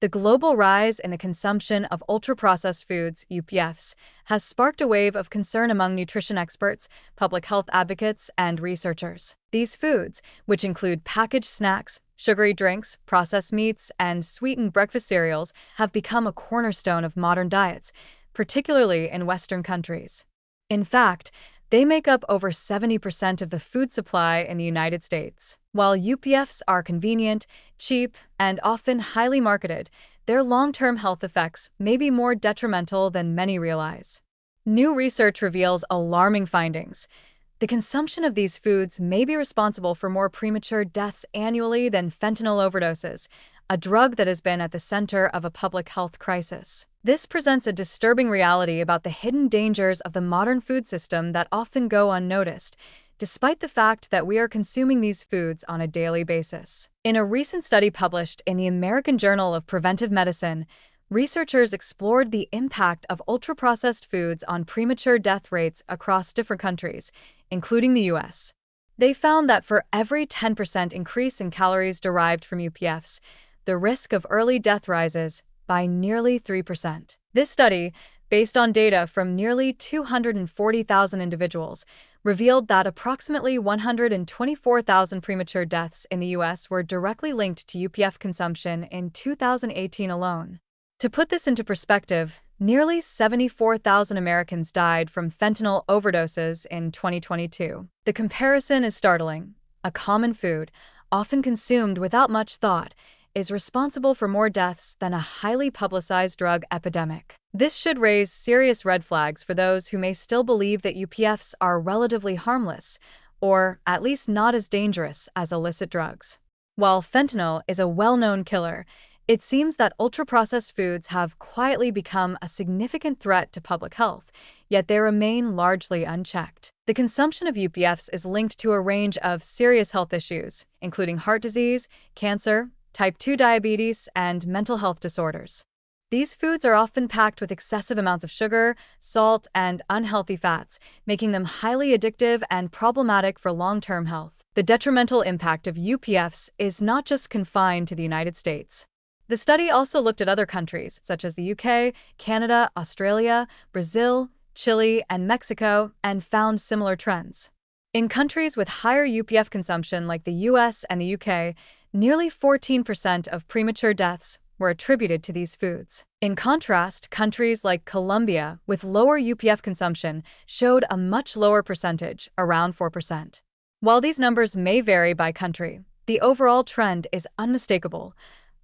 The global rise in the consumption of ultra-processed foods, UPFs, has sparked a wave of concern among nutrition experts, public health advocates, and researchers. These foods, which include packaged snacks, sugary drinks, processed meats, and sweetened breakfast cereals, have become a cornerstone of modern diets, particularly in Western countries. In fact, they make up over 70% of the food supply in the United States. While UPFs are convenient, cheap, and often highly marketed, their long-term health effects may be more detrimental than many realize. New research reveals alarming findings. The consumption of these foods may be responsible for more premature deaths annually than fentanyl overdoses, a drug that has been at the center of a public health crisis. This presents a disturbing reality about the hidden dangers of the modern food system that often go unnoticed, despite the fact that we are consuming these foods on a daily basis. In a recent study published in the American Journal of Preventive Medicine, researchers explored the impact of ultra-processed foods on premature death rates across different countries, including the U.S. They found that for every 10% increase in calories derived from UPFs, the risk of early death rises by nearly 3%. This study, based on data from nearly 240,000 individuals, revealed that approximately 124,000 premature deaths in the U.S. were directly linked to UPF consumption in 2018 alone. To put this into perspective, nearly 74,000 Americans died from fentanyl overdoses in 2022. The comparison is startling. A common food, often consumed without much thought, is responsible for more deaths than a highly publicized drug epidemic. This should raise serious red flags for those who may still believe that UPFs are relatively harmless, or at least not as dangerous as illicit drugs. While fentanyl is a well-known killer, it seems that ultra-processed foods have quietly become a significant threat to public health, yet they remain largely unchecked. The consumption of UPFs is linked to a range of serious health issues, including heart disease, cancer, type 2 diabetes, and mental health disorders. These foods are often packed with excessive amounts of sugar, salt, and unhealthy fats, making them highly addictive and problematic for long-term health. The detrimental impact of UPFs is not just confined to the United States. The study also looked at other countries, such as the UK, Canada, Australia, Brazil, Chile, and Mexico, and found similar trends. In countries with higher UPF consumption like the US and the UK, nearly 14% of premature deaths were attributed to these foods. In contrast, countries like Colombia with lower UPF consumption showed a much lower percentage, around 4%. While these numbers may vary by country, the overall trend is unmistakable.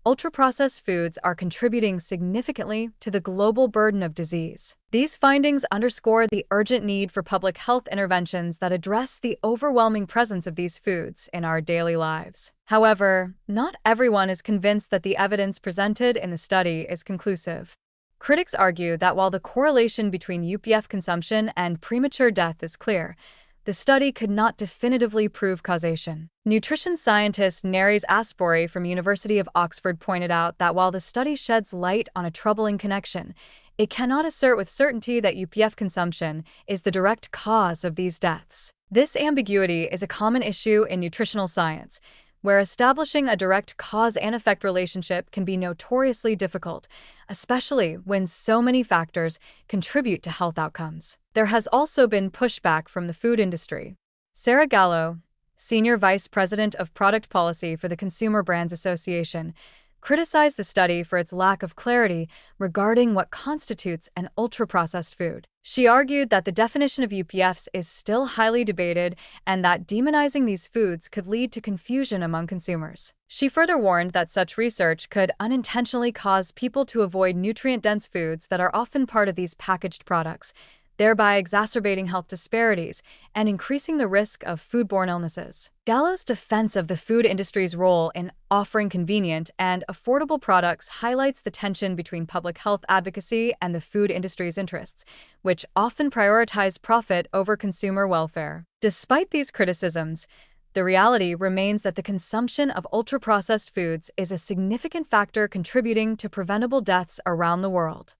Ultra-processed foods are contributing significantly to the global burden of disease. These findings underscore the urgent need for public health interventions that address the overwhelming presence of these foods in our daily lives. However, not everyone is convinced that the evidence presented in the study is conclusive. Critics argue that while the correlation between UPF consumption and premature death is clear, the study could not definitively prove causation. Nutrition scientist Nerys Asbury from University of Oxford pointed out that while the study sheds light on a troubling connection, it cannot assert with certainty that UPF consumption is the direct cause of these deaths. This ambiguity is a common issue in nutritional science, where establishing a direct cause and effect relationship can be notoriously difficult, especially when so many factors contribute to health outcomes. There has also been pushback from the food industry. Sarah Gallo, Senior Vice President of Product Policy for the Consumer Brands Association, criticized the study for its lack of clarity regarding what constitutes an ultra-processed food. She argued that the definition of UPFs is still highly debated and that demonizing these foods could lead to confusion among consumers. She further warned that such research could unintentionally cause people to avoid nutrient-dense foods that are often part of these packaged products, thereby exacerbating health disparities and increasing the risk of foodborne illnesses. Gallo's defense of the food industry's role in offering convenient and affordable products highlights the tension between public health advocacy and the food industry's interests, which often prioritize profit over consumer welfare. Despite these criticisms, the reality remains that the consumption of ultra-processed foods is a significant factor contributing to preventable deaths around the world.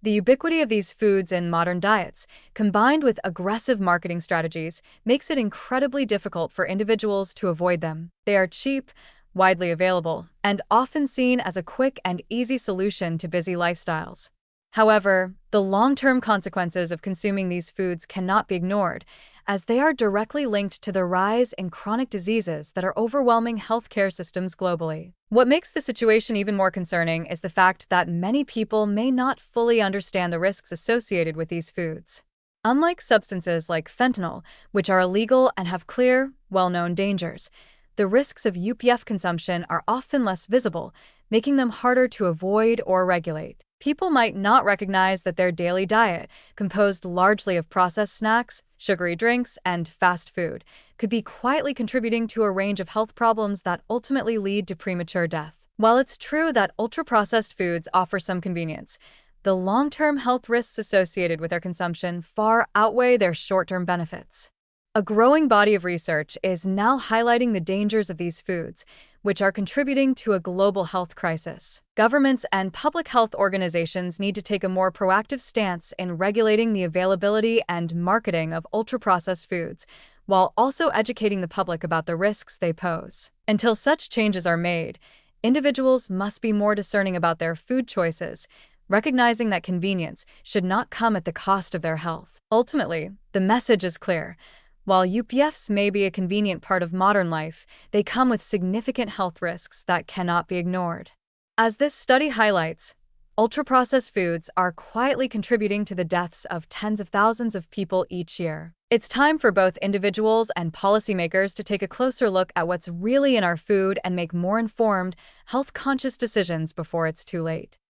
The ubiquity of these foods in modern diets, combined with aggressive marketing strategies, makes it incredibly difficult for individuals to avoid them. They are cheap, widely available, and often seen as a quick and easy solution to busy lifestyles. However, the long-term consequences of consuming these foods cannot be ignored, as they are directly linked to the rise in chronic diseases that are overwhelming healthcare systems globally. What makes the situation even more concerning is the fact that many people may not fully understand the risks associated with these foods. Unlike substances like fentanyl, which are illegal and have clear, well-known dangers, the risks of UPF consumption are often less visible, making them harder to avoid or regulate. People might not recognize that their daily diet, composed largely of processed snacks, sugary drinks, and fast food, could be quietly contributing to a range of health problems that ultimately lead to premature death. While it's true that ultra-processed foods offer some convenience, the long-term health risks associated with their consumption far outweigh their short-term benefits. A growing body of research is now highlighting the dangers of these foods, which are contributing to a global health crisis. Governments and public health organizations need to take a more proactive stance in regulating the availability and marketing of ultra-processed foods, while also educating the public about the risks they pose. Until such changes are made, individuals must be more discerning about their food choices, recognizing that convenience should not come at the cost of their health. Ultimately, the message is clear. While UPFs may be a convenient part of modern life, they come with significant health risks that cannot be ignored. As this study highlights, ultra-processed foods are quietly contributing to the deaths of tens of thousands of people each year. It's time for both individuals and policymakers to take a closer look at what's really in our food and make more informed, health-conscious decisions before it's too late.